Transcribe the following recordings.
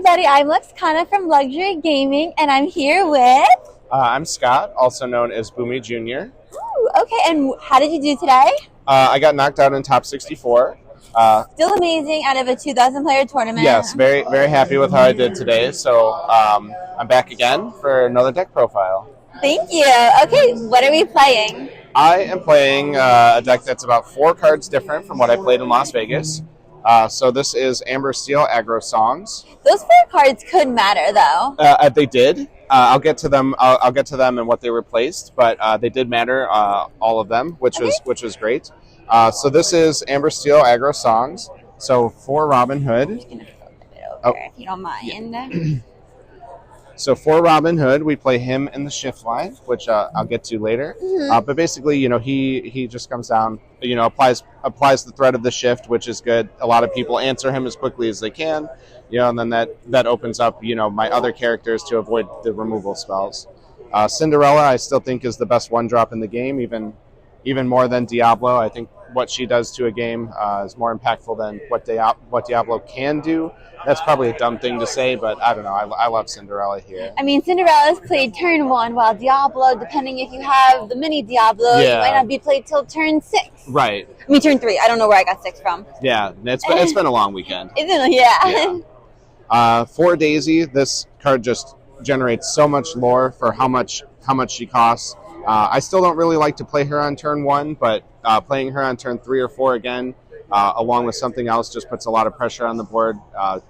everybody. I'm Lexcana from Luxury Gaming, and I'm here with... I'm Scott, also known as Boomy Jr. Ooh, okay, and how did you do today? I got knocked out in top 64. Still amazing out of a 2,000 player tournament. Yes, very, very happy with how I did today. So I'm back again for another deck profile. Thank you. Okay, what are we playing? I am playing a deck that's about 4 cards different from what I played in Las Vegas. So this is Amber Steel Aggro Songs. Those 4 cards could matter, though. They did. I'll get to them. I'll get to them and what they replaced, but they did matter, all of them, which was great. So this is Amber Steel Aggro Songs. So for Robin Hood. I'm just gonna flip it over if you don't mind. So for Robin Hood, we play him in the shift line, which I'll get to later. Mm-hmm. But basically, he just comes down, applies the threat of the shift, which is good. A lot of people answer him as quickly as they can, and then that opens up, my other characters to avoid the removal spells. Cinderella, I still think, is the best 1-drop in the game, even more than Diablo. I think what she does to a game is more impactful than what Diablo can do. That's probably a dumb thing to say, but I don't know. I love Cinderella here. I mean, Cinderella's played turn 1, while Diablo, depending if you have the mini Diablo, it might not be played till turn 6. Right. I mean, turn 3. I don't know where I got 6 from. Yeah, it's been a long weekend. Yeah. For Daisy, this card just generates so much lore for how much she costs. I still don't really like to play her on turn 1, but playing her on turn 3 or 4 again, along with something else, just puts a lot of pressure on the board,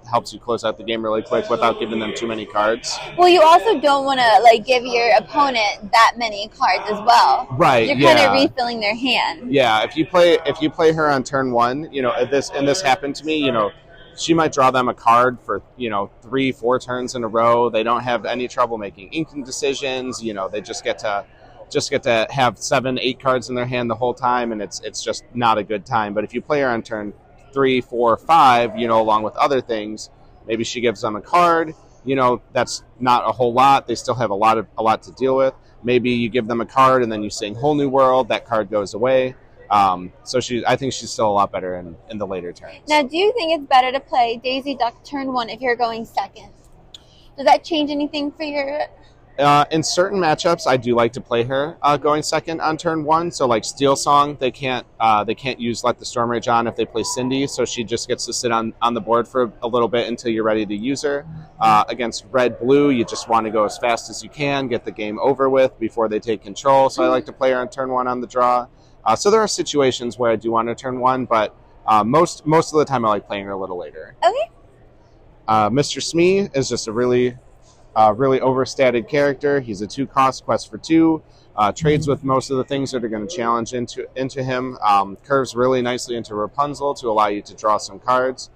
helps you close out the game really quick without giving them too many cards. Well, you also don't want to give your opponent that many cards as well. Right. You're kind of refilling their hand. Yeah. If you play her on turn 1, this happened to me. She might draw them a card for 3-4 turns in a row. They don't have any trouble making inking decisions. They just get to have 7-8 cards in their hand the whole time, and it's just not a good time. But if you play her on turn 3, 4, 5, along with other things, maybe she gives them a card. That's not a whole lot. They still have a lot to deal with. Maybe you give them a card and then you sing Whole New World. That card goes away. So I think she's still a lot better in the later turns. Now, do you think it's better to play Daisy Duck turn 1 if you're going second? Does that change anything for your... In certain matchups, I do like to play her going second on turn 1. So like Steel Song, they can't use Let the Storm Rage on if they play Cindy, so she just gets to sit on the board for a little bit until you're ready to use her. Against Red Blue, you just want to go as fast as you can, get the game over with before they take control. So I like to play her on turn 1 on the draw. So there are situations where I do want to turn 1, but most of the time I like playing her a little later. Okay. Mr. Smee is just a really overstated character. He's a 2-cost quest for 2. Trades with most of the things that are going to challenge into him. Curves really nicely into Rapunzel to allow you to draw some cards.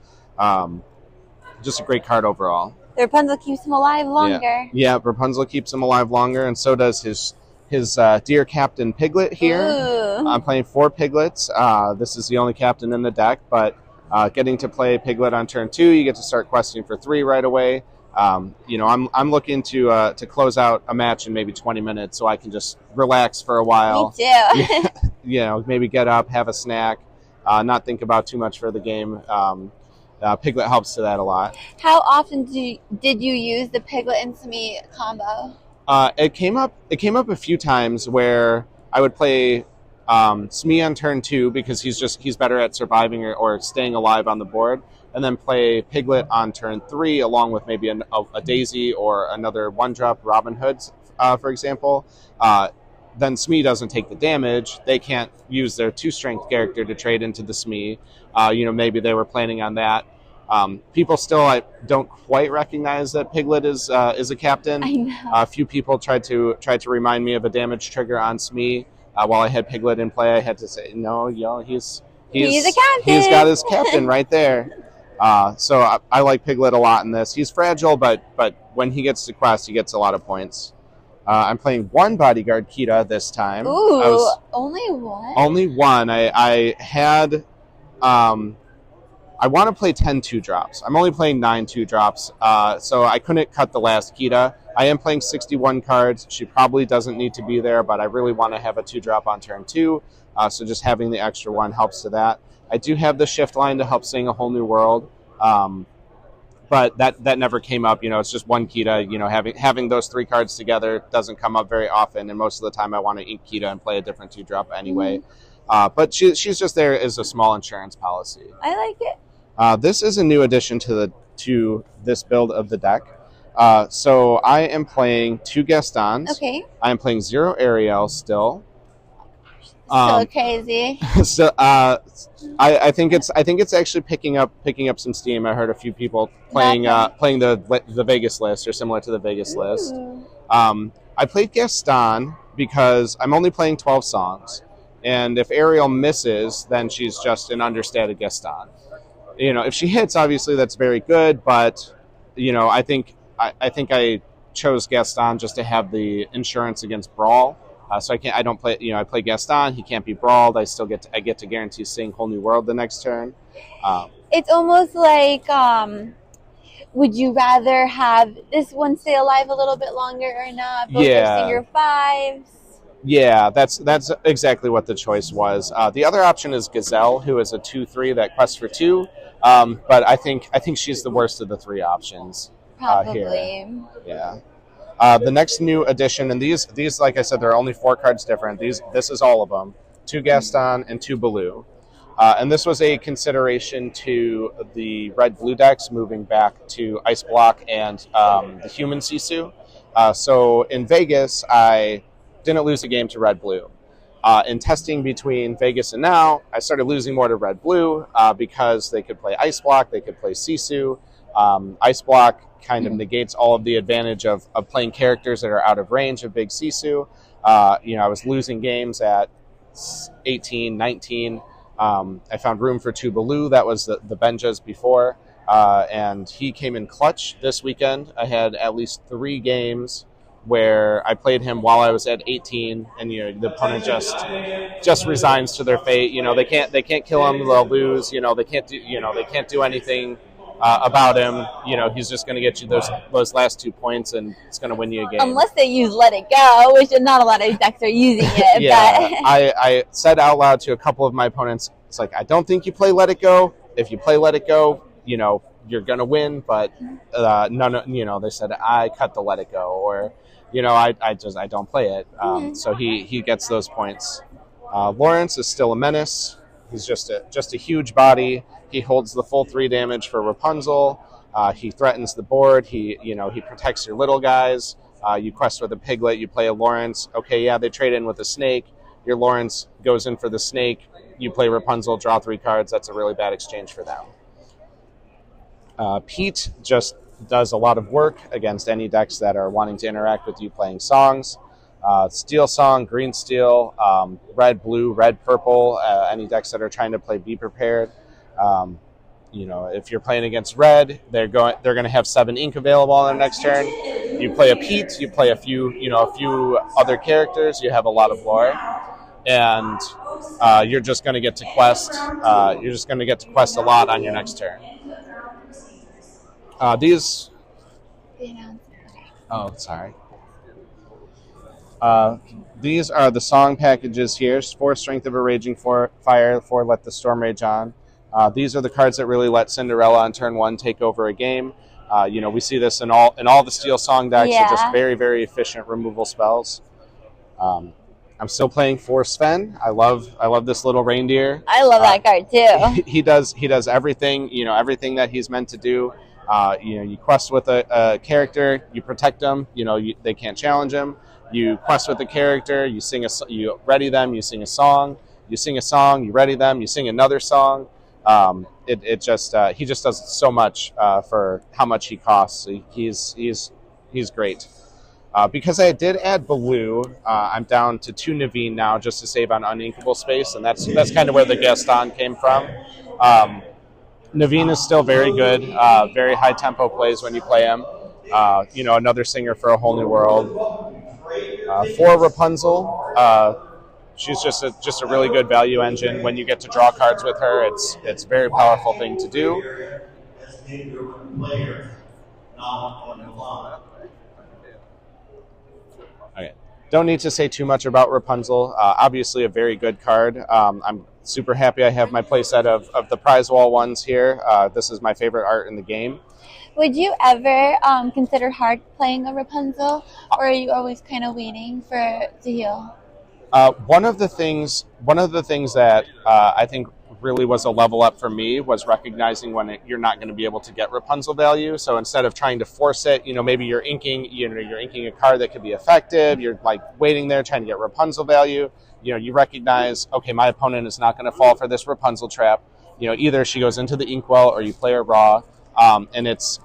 Just a great card overall. The Rapunzel keeps him alive longer. Yeah, Rapunzel keeps him alive longer, and so does his dear Captain Piglet here. Ooh. I'm playing 4 Piglets. This is the only captain in the deck, but getting to play Piglet on turn 2, you get to start questing for 3 right away. I'm looking to close out a match in maybe 20 minutes, so I can just relax for a while. Me too. Maybe get up, have a snack, not think about too much for the game. Piglet helps to that a lot. How often did you use the Piglet and Smee combo? It came up a few times where I would play Smee on turn 2 because he's better at surviving or staying alive on the board, and then play Piglet on turn 3 along with maybe a Daisy or another 1-drop Robin Hood, for example. Then Smee doesn't take the damage. They can't use their 2-strength character to trade into the Smee. Maybe they were planning on that. People still don't quite recognize that Piglet is a captain. I know. A few people tried to remind me of a damage trigger on Smee. While I had Piglet in play, I had to say, no, he's a captain. He's got his captain right there. So I like Piglet a lot in this. He's fragile, but when he gets to quest, he gets a lot of points. I'm playing 1 Bodyguard Kita this time. Ooh, only one? Only one. I had... I want to play 10 2-drops. I'm only playing 9 2-drops, so I couldn't cut the last Kita. I am playing 61 cards. She probably doesn't need to be there, but I really want to have a 2-drop on turn 2, so just having the extra one helps to that. I do have the shift line to help sing A Whole New World. but that never came up. It's just one Kita. Having those 3 cards together doesn't come up very often, and most of the time I want to ink Kita and play a different 2-drop anyway. But she's just there as a small insurance policy. I like it. This is a new addition to this build of the deck. So I am playing 2 Gastons. Okay. I am playing 0 Ariel still. So crazy. So I think it's actually picking up some steam. I heard a few people playing the Vegas list, or similar to the Vegas list. I played Gaston because I'm only playing 12 songs, and if Ariel misses, then she's just an understated Gaston. If she hits, obviously that's very good, but I think I chose Gaston just to have the insurance against Brawl. So I don't play. I play Gaston. He can't be brawled. I get to guarantee sing Whole New World the next turn. It's almost like, would you rather have this one stay alive a little bit longer or not? Both are Singer 5s. Yeah, that's exactly what the choice was. The other option is Gazelle, who is a 2/3 that quests for 2. But I think she's the worst of the 3 options. Probably. Here. Yeah. The next new addition, and these, like I said, there are only 4 cards different. This is all of them: 2 Gaston and 2 Baloo. And this was a consideration to the red-blue decks moving back to Ice Block and the human Sisu. So in Vegas, I didn't lose a game to red-blue. In testing between Vegas and now, I started losing more to red-blue because they could play Ice Block, they could play Sisu. Ice Block kind of negates all of the advantage of playing characters that are out of range of big Sisu. I was losing games at 18, 19. I found room for 2 Baloo. That was the Benjas before. And he came in clutch this weekend. I had at least 3 games where I played him while I was at 18, and the opponent just resigns to their fate. They can't kill him. They'll lose. They can't do anything about him. He's just going to get you those last 2 points, and it's going to win you a game. Unless they use Let It Go, which not a lot of decks are using it. Yeah, but I said out loud to a couple of my opponents, it's like, I don't think you play Let It Go. If you play Let It Go, you're going to win. But no, they said, I cut the Let It Go, or I don't play it. So he gets those points. Lawrence is still a menace. He's just a huge body. He holds the full 3 damage for Rapunzel. He threatens the board. He protects your little guys. You quest with a Piglet. You play a Lawrence. Okay, yeah, they trade in with a snake. Your Lawrence goes in for the snake. You play Rapunzel, draw 3 cards. That's a really bad exchange for them. Pete just does a lot of work against any decks that are wanting to interact with you playing songs. Steel Song, Green Steel, Red Blue, Red Purple, any decks that are trying to play Be Prepared. If you're playing against Red, they're going to have 7 ink available on their next turn. You play a Pete, you play a few other characters, you have a lot of lore, and you're just going to get to quest. You're just going to get to quest a lot on your next turn. These. Oh, sorry. These are the song packages here: 4 Strength of a Raging Fire, 4 Let the Storm Rage On. These are the cards that really let Cinderella on turn 1 take over a game. We see this in all the Steel Song decks. Yeah. They're just very, very efficient removal spells. I'm still playing 4 Sven. I love this little reindeer. I love that card too. He does everything, everything that he's meant to do. You quest with a character, you protect them, they can't challenge him. You quest with a character, you ready them, you sing a song, you ready them, you sing another song. He just does so much for how much he costs. He's great. Because I did add Baloo, I'm down to 2 Naveen now just to save on uninkable space, and that's kind of where the Gaston came from. Naveen is still very good, very high tempo plays when you play him. Another singer for a whole new world. For Rapunzel, she's just a really good value engine. When you get to draw cards with her, it's a very powerful thing to do. Okay. Don't need to say too much about Rapunzel. Obviously a very good card. I'm super happy I have my playset of the prize wall ones here. This is my favorite art in the game. Would you ever consider hard playing a Rapunzel, or are you always kind of waiting for it to heal? One of the things that I think really was a level up for me was recognizing when you're not going to be able to get Rapunzel value. So instead of trying to force it, maybe you're inking a card that could be effective. You're like waiting there trying to get Rapunzel value. You recognize, okay, my opponent is not going to fall for this Rapunzel trap. Either she goes into the inkwell or you play her raw, and it's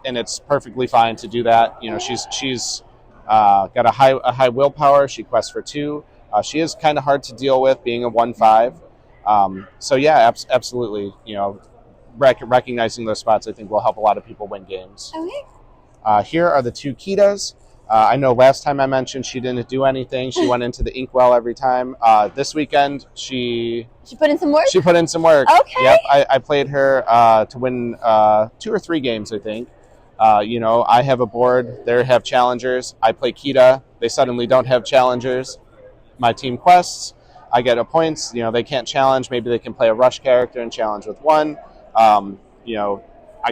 perfectly fine to do that. She's got a high willpower. She quests for 2. She is kind of hard to deal with, being a 1/5. So yeah, absolutely. Recognizing those spots, I think, will help a lot of people win games. Okay. Here are the 2 Kitas. I know last time I mentioned she didn't do anything. She went into the inkwell every time. This weekend, she put in some work? She put in some work. Okay. Yep, I played her to win 2 or 3 games, I think. I have a board. They have challengers. I play Kita. They suddenly don't have challengers. My team quests. I get a points. They can't challenge. Maybe they can play a rush character and challenge with 1. I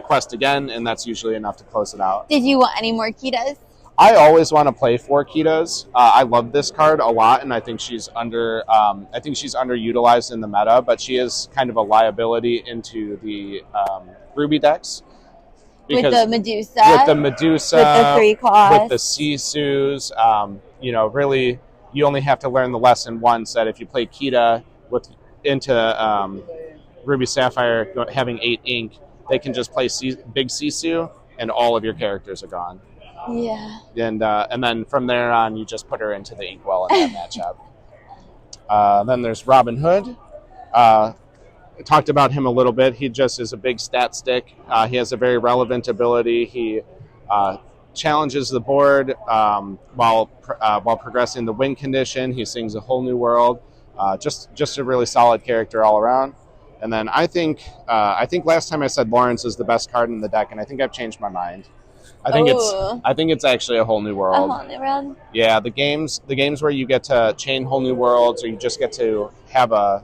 quest again, and that's usually enough to close it out. Did you want any more Kitas? I always want to play 4 Kitas. I love this card a lot, and I think she's underutilized in the meta. But she is kind of a liability into the Ruby decks. With the Medusa. With the 3 costs. With the Sisus. Really, you only have to learn the lesson once that if you play Kita into Ruby Sapphire having 8 ink, they can just play Big Sisu, and all of your characters are gone. Yeah. And then from there on, you just put her into the inkwell in that matchup. Then there's Robin Hood. I talked about him a little bit. He just is a big stat stick. He has a very relevant ability. He challenges the board while progressing the win condition. He sings A Whole New World. Just a really solid character all around. And then I think last time I said Lawrence is the best card in the deck, and I think I've changed my mind. I think it's actually A Whole New World. A Whole New World. Yeah, the games where you get to chain whole new worlds, or you just get to have an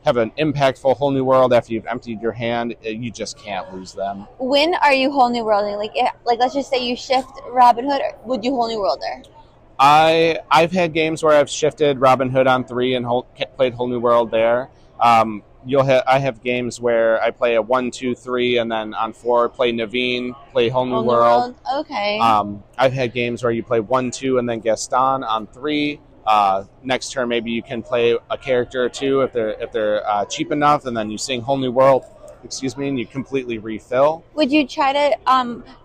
impactful whole new world after you've emptied your hand, you just can't lose them. When are you whole new worlding? Like let's just say you shift Robin Hood, would you whole new world there? I've had games where I've shifted Robin Hood on 3 and played whole new world there. I have games where I play a 1, 2, 3, and then on 4 play Naveen, play Whole New World. Okay. I've had games where you play 1, 2, and then Gaston on 3. Next turn, maybe you can play a character or 2 if they're cheap enough, and then you sing Whole New World. And you completely refill. Would you try to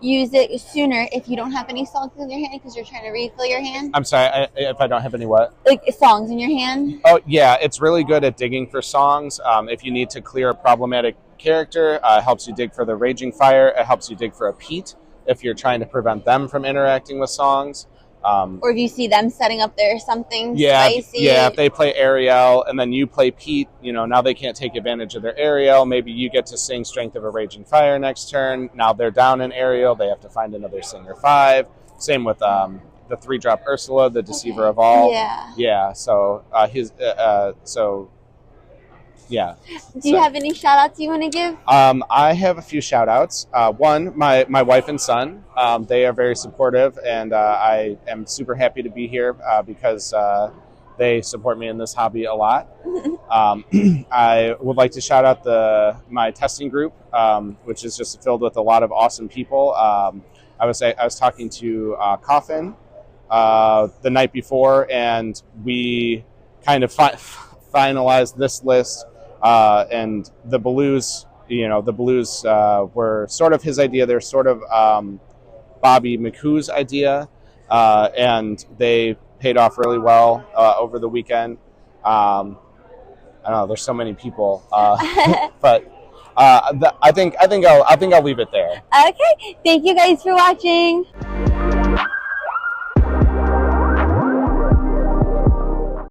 use it sooner if you don't have any songs in your hand because you're trying to refill your hand? I'm sorry, if I don't have any what? Like songs in your hand? Oh, yeah, it's really good at digging for songs. If you need to clear a problematic character, it helps you dig for the Raging Fire. It helps you dig for a Pete if you're trying to prevent them from interacting with songs. Or if you see them setting up their something spicy. Yeah, if they play Ariel and then you play Pete, now they can't take advantage of their Ariel. Maybe you get to sing Strength of a Raging Fire next turn. Now they're down in Ariel. They have to find another singer 5. Same with the 3-drop Ursula, the Deceiver of All. Yeah. Yeah, so yeah. Do you have any shout outs you want to give? I have a few shout outs. One, my wife and son, they are very supportive, and I am super happy to be here because they support me in this hobby a lot. I would like to shout out my testing group, which is just filled with a lot of awesome people. I was talking to Coffin the night before, and we kind of finalized this list. And the Blues were sort of his idea. They're sort of Bobby McHugh's idea, and they paid off really well over the weekend. I don't know. There's so many people, but I think I'll leave it there. Okay. Thank you guys for watching.